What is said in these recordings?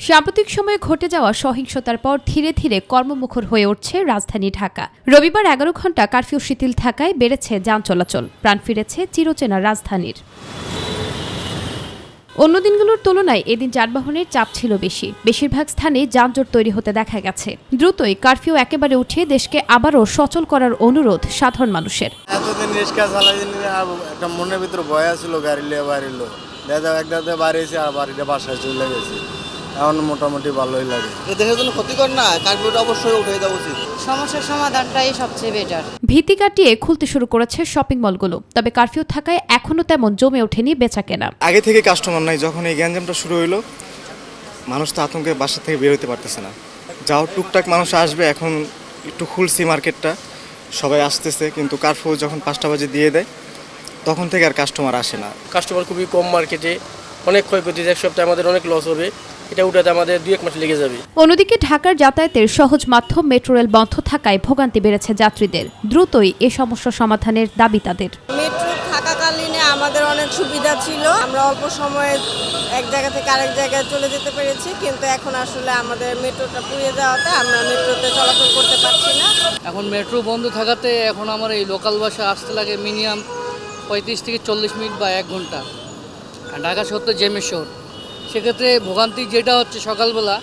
সাম্প্রতিক সময়ে ঘটে যাওয়া সহিংসতার পর ধীরে ধীরে কর্মমুখর হয়ে উঠছে রাজধানী ঢাকা। রবিবার 11 ঘণ্টা কারফিউ শিথিল থাকায় বেড়েছে যান চলাচল, প্রাণ ফিরেছে চিরচেনা রাজধানীর। অন্য দিনগুলোর তুলনায় এদিন যানবাহনের চাপ ছিল বেশি। বেশিরভাগ স্থানে যানজট তৈরি হতে দেখা গেছে। দ্রুতই কারফিউ একেবারে উঠিয়ে দেশকে আবারও সচল করার অনুরোধ সাধারণ মানুষের। এতদিন রিক্সা চালাইনি, একটা মনের ভিতরে ভয় ছিল, গাড়ি লিয়ে বাড়িলো দাদা একদাতে বাড়িয়েছে আর বাড়িটা বাসায় চলে গেছে। এখন মোটামুটি ভালোই লাগে। দেশের জন্য ক্ষতিকর না, কারফিউটা অবশ্যই উঠে দেওয়া উচিত। সমস্যার সমাধানটাই সবচেয়ে বেটার। ভীতি কাটিয়ে খুলতে শুরু করেছে শপিং মলগুলো, তবে কারফিউ থাকায় এখনো তেমন জমে ওঠেনি বেচাকেনা। আগে থেকে কাস্টমার নাই, যখন এই গ্যাঞ্জামটা শুরু হইলো মানুষ তো আতঙ্কে বাসা থেকে বের হতে পারতেছে না। যাও টুকটাক মানুষ আসবে, এখন একটু খুলছি মার্কেটটা, সবাই আসতেছে, কিন্তু কারফিউ যখন 5টা বাজে দিয়ে দেয় তখন থেকে আর কাস্টমার আসে না। কাস্টমার খুবই কম, মার্কেটে অনেক ক্ষয়ক্ষতি, এক সপ্তাহে আমাদের অনেক লস হবে, এটা উঠাতে আমাদের 2-1 মাস লেগে যাবে। অন্যদিকে ঢাকার যাতায়াতের সহজ মাধ্যম মেট্রো রেল বন্ধ থাকায় ভোগান্তি বেড়েছে যাত্রীদের। দ্রুতই এ সমস্যা সমাধানের দাবি তাদের। মেট্রো থাকাকালীনে আমাদের অনেক সুবিধা ছিল, আমরা অল্প সময়ে এক জায়গা থেকে আরেক জায়গায় চলে যেতে পেরেছি, কিন্তু এখন আসলে আমাদের মেট্রোটা পুড়িয়ে যাওয়াতে আমরা মেট্রোতে চলাচল করতে পারছি না। এখন মেট্রো বন্ধ থাকাতে এখন আমার এই লোকাল বাসে আসতে লাগে মিনিমাম 35 থেকে 40 মিনিট বা 1 ঘন্টা। ঢাকা শহর তো জ্যামের শহর, সেক্ষেত্রে ভোগান্তি যেটা হচ্ছে সকালবেলা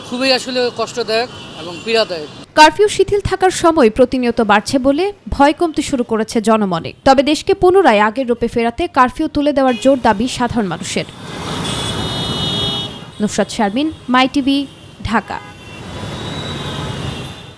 খুবই আসলে কষ্টদায়ক এবং পীড়াদায়ক। কারফিউ শিথিল থাকার সময় প্রতিনিয়ত বাড়ছে বলে ভয় কমতে শুরু করেছে জনমনে। তবে দেশকে পুনরায় আগের রূপে ফেরাতে কারফিউ তুলে দেওয়ার জোর দাবি সাধারণ মানুষের। নুসরাত শারমিন, মাই টিভি, ঢাকা।